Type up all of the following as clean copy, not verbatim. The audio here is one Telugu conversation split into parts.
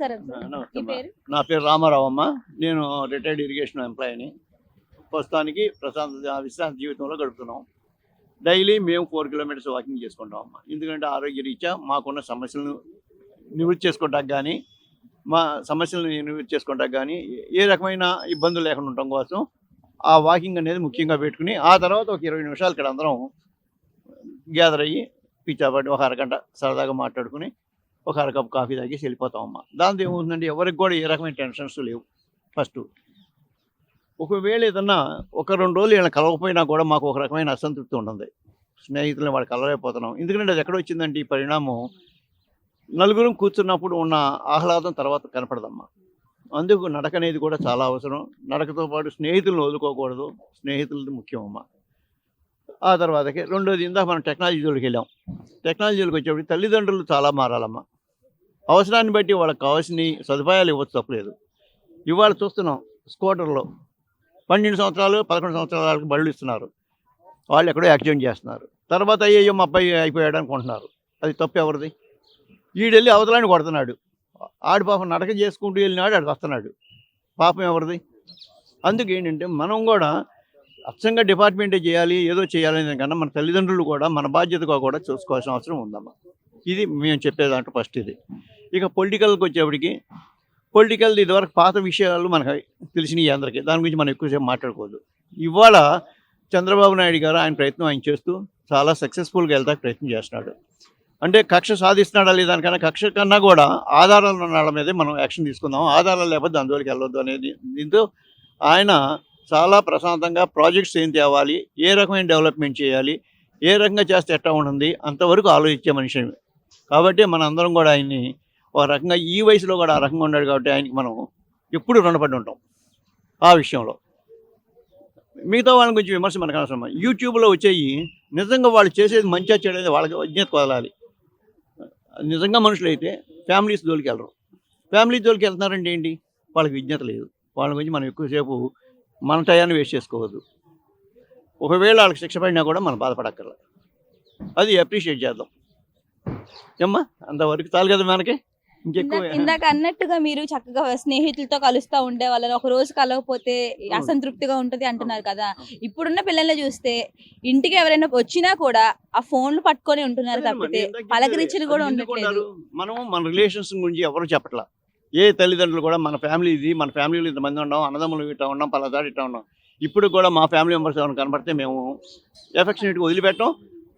నమస్కారం సార్. నమస్తే మీ అమ్మా. పేరు? నా పేరు రామారావు అమ్మ. నేను రిటైర్డ్ ఇరిగేషన్ ఎంప్లాయీని. ప్రస్తుతానికి విశ్రాంతి జీవితంలో గడుపుతున్నాం. డైలీ మేము 4 కిలోమీటర్స్ వాకింగ్ చేసుకుంటాం అమ్మ. ఎందుకంటే ఆరోగ్య రీత్యా మాకున్న సమస్యలను నివృత్తి చేసుకోవడానికి కానీ, మా సమస్యలను నివృత్తి చేసుకోవడానికి కానీ ఏ రకమైన ఇబ్బందులు లేకుండా ఉండటం కోసం ఆ వాకింగ్ అనేది ముఖ్యంగా పెట్టుకుని, ఆ తర్వాత ఒక 20 నిమిషాలు ఇక్కడ అందరం గ్యాదర్ అయ్యి పిచ్చాపట్టి ఒక అరగంట సరదాగా మాట్లాడుకుని ఒక అరకప్పు కాఫీ తాగేసి వెళ్ళిపోతామమ్మా. దాంతో ఏమవుతుందంటే ఎవరికి కూడా ఏ రకమైన టెన్షన్స్ లేవు. ఫస్ట్ ఒకవేళ ఏదన్నా ఒక 2 రోజులు వీళ్ళని కలవకపోయినా కూడా మాకు ఒక రకమైన అసంతృప్తి ఉంటుంది. స్నేహితులను వాళ్ళు కలవలేకపోతున్నాం. ఎందుకంటే అది ఎక్కడ వచ్చిందంటే ఈ పరిణామం నలుగురం కూర్చున్నప్పుడు ఉన్న ఆహ్లాదం తర్వాత కనపడదమ్మా. అందుకు నడక అనేది కూడా చాలా అవసరం. నడకతో పాటు స్నేహితులను వదులుకోకూడదు. స్నేహితులది ముఖ్యం అమ్మ. ఆ తర్వాతకి రెండోది ఇందాక మనం టెక్నాలజీ జోలికి వెళ్ళాం. టెక్నాలజీ జోలికి వచ్చేప్పటికి తల్లిదండ్రులు చాలా మారాలమ్మా. అవసరాన్ని బట్టి వాళ్ళకి కావాల్సిన సదుపాయాలు ఇవ్వచ్చు, తప్పలేదు. ఇవాళ చూస్తున్నాం స్కూటర్లో 12 సంవత్సరాలు 11 సంవత్సరాల వాళ్ళకి బళ్ళు ఇస్తున్నారు. వాళ్ళు ఎక్కడో యాక్సిడెంట్ చేస్తున్నారు. తర్వాత అయ్యో మా అబ్బాయి అయిపోయాడు అనుకుంటున్నారు. అది తప్పు ఎవరిది? ఈడెళ్ళి అవతలాన్ని కొడుతున్నాడు. ఆడు పాపం నడక చేసుకుంటూ వెళ్ళినాడు, ఆడు వస్తున్నాడు. పాపం ఎవరిది? అందుకు ఏంటంటే మనం కూడా అచ్చంగా డిపార్ట్మెంటే చేయాలి, ఏదో చేయాలనే కన్నా మన తల్లిదండ్రులు కూడా మన బాధ్యతగా కూడా చూసుకోవాల్సిన అవసరం ఉందమ్మా. ఇది మేము చెప్పేదాంట్లో ఫస్ట్ ఇది. ఇక పొలిటికల్కి వచ్చేప్పటికి పొలిటికల్ ఇదివరకు పాత విషయాలు మనకు తెలిసినవి అందరికీ. దాని గురించి మనం ఎక్కువసేపు మాట్లాడుకోవద్దు. ఇవాళ చంద్రబాబు నాయుడు గారు ఆయన ప్రయత్నం ఆయన చేస్తూ చాలా సక్సెస్ఫుల్గా వెళ్తానికి ప్రయత్నం చేస్తున్నాడు. అంటే కక్ష సాధిస్తున్నాడా లేదానికన్నా కక్ష కన్నా కూడా ఆధారాలు ఉన్న వాళ్ళ మీదే మనం యాక్షన్ తీసుకుందాం. ఆధారాలు లేకపోతే దాని జోలికి వెళ్ళొద్దు అనేది దీంతో ఆయన చాలా ప్రశాంతంగా ప్రాజెక్ట్స్ ఏం తేవాలి, ఏ రకమైన డెవలప్మెంట్ చేయాలి, ఏ రకంగా చేస్తే ఎట్టా ఉంటుంది అంతవరకు ఆలోచించే మనిషి. కాబట్టి మన అందరం కూడా ఆయన్ని ఒక రకంగా ఈ వయసులో కూడా ఆ రకంగా ఉన్నాడు కాబట్టి ఆయనకి మనం ఎప్పుడు రుణపడి ఉంటాం ఆ విషయంలో. మిగతా వాళ్ళ గురించి విమర్శ మనకు అవసరం. యూట్యూబ్లో వచ్చేవి నిజంగా వాళ్ళు చేసేది మంచిగా చేయలేదు, వాళ్ళకి విజ్ఞత వదలాలి. నిజంగా మనుషులు అయితే ఫ్యామిలీస్ జోలికి వెళ్ళరు. ఫ్యామిలీ జోలికి వెళ్తున్నారంటే ఏంటి? వాళ్ళకి విజ్ఞత లేదు. వాళ్ళ గురించి మనం ఎక్కువసేపు మన టయాన్ని వేస్ట్ చేసుకోవద్దు. ఒకవేళ వాళ్ళకి శిక్ష పడినా కూడా మనం బాధపడక్కర్ల. అది అప్రిషియేట్ చేద్దాం. ఏమ్మా అంతవరకు చాలు కదా మనకి. ఇంకెక్కువ ఇందాక అన్నట్టుగా మీరు చక్కగా స్నేహితులతో కలుస్తూ ఉండే వాళ్ళని ఒక రోజు కలవకపోతే అసంతృప్తిగా ఉంటది అంటున్నారు కదా. ఇప్పుడున్న పిల్లల్ని చూస్తే ఇంటికి ఎవరైనా వచ్చినా కూడా ఆ ఫోన్లు పట్టుకొని ఉంటున్నారు తప్పితే పలకరించిన కూడా ఉండట్లేదు. మనం మన రిలేషన్స్ గురించి ఎవరు చెప్పట్లా. ఏ తల్లిదండ్రులు కూడా మన ఫ్యామిలీ ఇది, మన ఫ్యామిలీలో ఇంతమంది ఉన్నాం, అన్నదమ్ములు ఇట్లా ఉన్నాం, పలాదాడు ఇట్లా ఉన్నాం. ఇప్పుడు కూడా మా ఫ్యామిలీ మెంబర్స్ ఎవరైనా కనపడితే మేము ఎఫెక్షనేట్గా వదిలిపెట్టాం.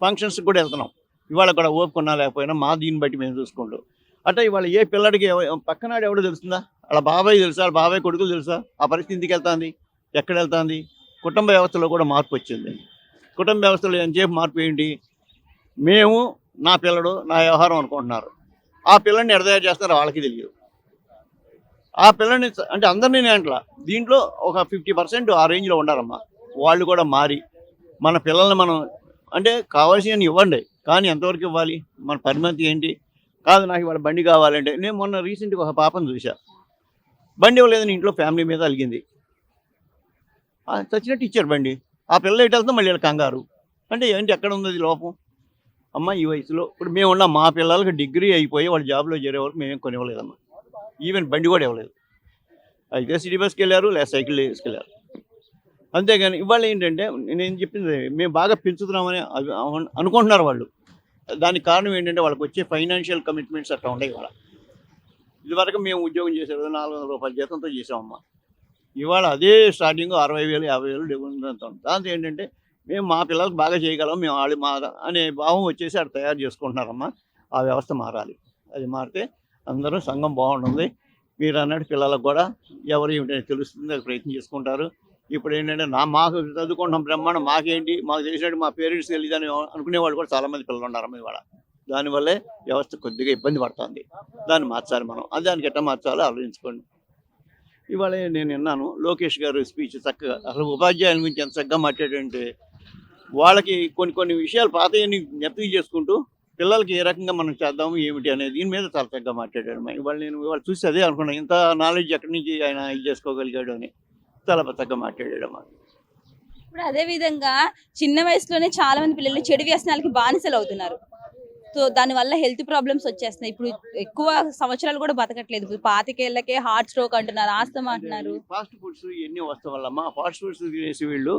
ఫంక్షన్స్కి కూడా వెళ్తున్నాం. ఇవాళ కూడా ఓపుకున్నా లేకపోయినా మా దీన్ని బట్టి మేము చూసుకుంటాం. అంటే ఇవాళ ఏ పిల్లడికి పక్కనాడు ఎవడో తెలుస్తుందా? వాళ్ళ బాబాయ్ తెలుసా? వాళ్ళ బాబాయ్ కొడుకులు తెలుసా? ఆ పరిస్థితి ఇంటికి వెళ్తుంది, ఎక్కడ వెళ్తుంది? కుటుంబ వ్యవస్థలో కూడా మార్పు వచ్చింది. కుటుంబ వ్యవస్థలో ఎంతసేపు మార్పు ఏంటి? మేము నా పిల్లడు నా వ్యవహారం అనుకుంటున్నారు. ఆ పిల్లల్ని ఎడదయారు చేస్తారో వాళ్ళకి తెలియదు. ఆ పిల్లల్ని అంటే అందరినీ నేను అంటలా, దీంట్లో ఒక 50% ఆ రేంజ్లో ఉండాలమ్మా. వాళ్ళు కూడా మారి మన పిల్లల్ని మనం అంటే కావాల్సినవి ఇవ్వండి, కానీ ఎంతవరకు ఇవ్వాలి? మన పరిమితి ఏంటి? కాదు నాకు ఇవాళ బండి కావాలంటే, నేను మొన్న రీసెంట్గా ఒక పాపను చూసా, బండి ఇవ్వలేదని ఇంట్లో ఫ్యామిలీ మీద అలిగింది. చచ్చినట్టు ఇచ్చారు బండి. ఆ పిల్ల ఎటు వెళ్తాం మళ్ళీ కంగారు. అంటే ఏంటి ఎక్కడ ఉంది అది లోపం? అమ్మ ఈ వయసులో ఇప్పుడు మేము ఉన్నాం, మా పిల్లలకి డిగ్రీ అయిపోయి వాళ్ళు జాబ్లో చేరే వరకు మేమేం కొనివ్వలేదమ్మా. ఈవెన్ బండి కూడా ఇవ్వలేదు. అయితే సిటీ బస్కి వెళ్ళారు, లేదా సైకిల్ తీసుకెళ్ళారు. అంతేగాని ఇవాళ ఏంటంటే నేను చెప్పింది మేము బాగా పెంచుతున్నామని అనుకుంటున్నారు వాళ్ళు. దానికి కారణం ఏంటంటే వాళ్ళకి వచ్చే ఫైనాన్షియల్ కమిట్మెంట్స్ అట్లా ఉండేవి. వాళ్ళ ఇదివరకు మేము ఉద్యోగం చేసేది 400 రూపాయల జీతంతో చేసామమ్మా. ఇవాళ అదే స్టార్టింగ్ 60,000 50,000 డిఫరెన్స్. దాంతో ఏంటంటే మేము మా పిల్లలకు బాగా చేయగలం, మేము వాళ్ళు మా అనే భావం వచ్చేసి అక్కడ తయారు చేసుకుంటున్నారమ్మా. ఆ వ్యవస్థ మారాలి. అది మారితే అందరూ సంఘం బాగుంటుంది. మీరు అన్నట్టు పిల్లలకు కూడా ఎవరు ఏమిటని తెలుస్తుంది, అది ప్రయత్నం చేసుకుంటారు. ఇప్పుడు ఏంటంటే మాకు చదువుకుంటున్నాం బ్రహ్మాండం, మాకేంటి మాకు తెలిసినట్టు మా పేరెంట్స్ తెలియదని అనుకునేవాళ్ళు కూడా చాలామంది పిల్లలు ఉన్నారమ్మా ఇవాళ. దానివల్లే వ్యవస్థ కొద్దిగా ఇబ్బంది పడుతుంది. దాన్ని మార్చాలి మనం. దానికి ఎట్లా మార్చాలో ఆలోచించుకోండి. ఇవాళ నేను విన్నాను లోకేష్ గారు స్పీచ్ చక్కగా, అసలు ఉపాధ్యాయుల గురించి ఎంత చక్కగా మాట్లాడంటే వాళ్ళకి కొన్ని విషయాలు పాతయన్ని జ్ఞప్తికి చేసుకుంటూ పిల్లలకి ఏ రకంగా మనం చేద్దాము ఏమిటి అనేది దీని మీద చాలా చక్కగా మాట్లాడాడు. ఇవాళ చూసి అదే అనుకున్నాను, ఇంత నాలెడ్జ్ ఎక్కడి నుంచి ఆయన ఇది చేసుకోగలిగాడు అని. చాలా చక్కగా మాట్లాడాడమ్మా. ఇప్పుడు అదే విధంగా చిన్న వయసులోనే చాలా మంది పిల్లలు చెడు వ్యసనాలకి బానిసలు అవుతున్నారు. సో దానివల్ల హెల్త్ ప్రాబ్లమ్స్ వచ్చేస్తున్నాయి. ఇప్పుడు ఎక్కువ సంవత్సరాలు కూడా బతకట్లేదు. ఇప్పుడు 25 ఏళ్ళకే హార్ట్ స్ట్రోక్ అంటున్నారు, ఆస్తమా అంటున్నారు. ఫాస్ట్ ఫుడ్స్ ఇవన్నీ వస్తాం వల్లమ్మా ఫాస్ట్ ఫుడ్స్ తినేసి వీళ్ళు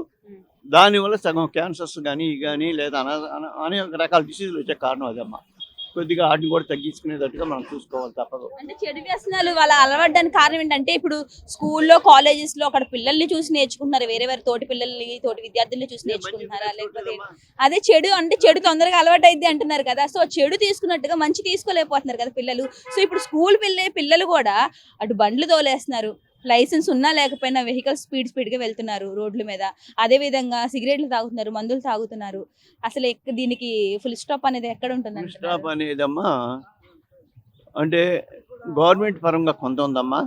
దానివల్ల సగం క్యాన్సర్స్ కానీ లేదా అనేక రకాల డిసీజులు వచ్చే కారణం అదమ్మా. కొద్దిగా వాటిని కూడా తగ్గించుకునేటట్టుగా మనం చూసుకోవాలి, తప్పదు. అంటే చెడు వ్యసనాలు వాళ్ళ అలవడడానికి కారణం ఏంటంటే ఇప్పుడు స్కూల్లో కాలేజెస్ లో అక్కడ పిల్లల్ని చూసి నేర్చుకుంటున్నారు, వేరే వేరే తోటి పిల్లల్ని తోటి విద్యార్థుల్ని చూసి నేర్చుకుంటున్నారా, లేకపోతే అదే చెడు అంటే చెడు తొందరగా అలవాటు అయింది అంటున్నారు కదా. సో చెడు తీసుకున్నట్టుగా మంచి తీసుకోలేకపోతున్నారు కదా పిల్లలు. సో ఇప్పుడు స్కూల్ పిల్లలు కూడా అటు బండ్లు తోలేస్తున్నారు, లైసెన్స్ ఉన్నా లేకపోయినా వెహికల్ స్పీడ్ గా వెళ్తున్నారు రోడ్ల మీద. అదే విధంగా సిగరెట్లు తాగుతున్నారు, మందులు తాగుతున్నారు. అసలు దీనికి ఫుల్ స్టాప్ అనేది ఎక్కడ ఉంటుంది? స్టాప్ అనేదమ్మా అంటే గవర్నమెంట్ పరంగా కొంత ఉందమ్మా.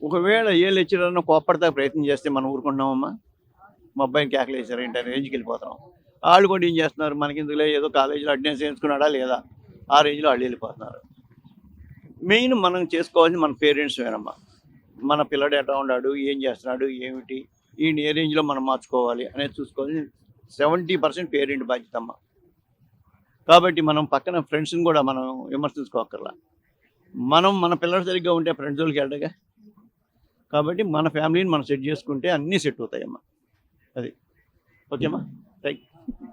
ఒకవేళ ఏ లెక్చరర్ను కోప్పడతా ప్రయత్నం చేస్తే మనం ఊరుకుంటున్నామమ్మా. మా అబ్బాయిని కేకలేసారు ఏంటి రేంజ్కి వెళ్ళిపోతున్నాం. వాళ్ళు కూడా ఏం చేస్తున్నారు, మనకి ఇందులో ఏదో కాలేజీలో అటెండెన్స్ వేయించుకున్నాడా లేదా ఆ రేంజ్లో వాళ్ళు వెళ్ళిపోతున్నారు. మెయిన్ మనం చేసుకోవాల్సింది మన పేరెంట్స్ వేనమ్మా. మన పిల్లడు ఎట్లా ఉన్నాడు, ఏం చేస్తున్నాడు, ఏమిటి, ఈ ఏ రేంజ్లో మనం మార్చుకోవాలి అనేది చూసుకోవాలి. 70% పేరెంట్ బాధ్యత అమ్మ. కాబట్టి మనం పక్కన ఫ్రెండ్స్ని కూడా మనం విమర్శించుకోకర్లా. మనం మన పిల్లలు సరిగ్గా ఉంటే ఫ్రెండ్స్ వాళ్ళకి వెళ్ళగా. కాబట్టి మన ఫ్యామిలీని మనం సెట్ చేసుకుంటే అన్నీ సెట్ అవుతాయమ్మా. అది ఓకేమ్మా, థ్యాంక్ యూ.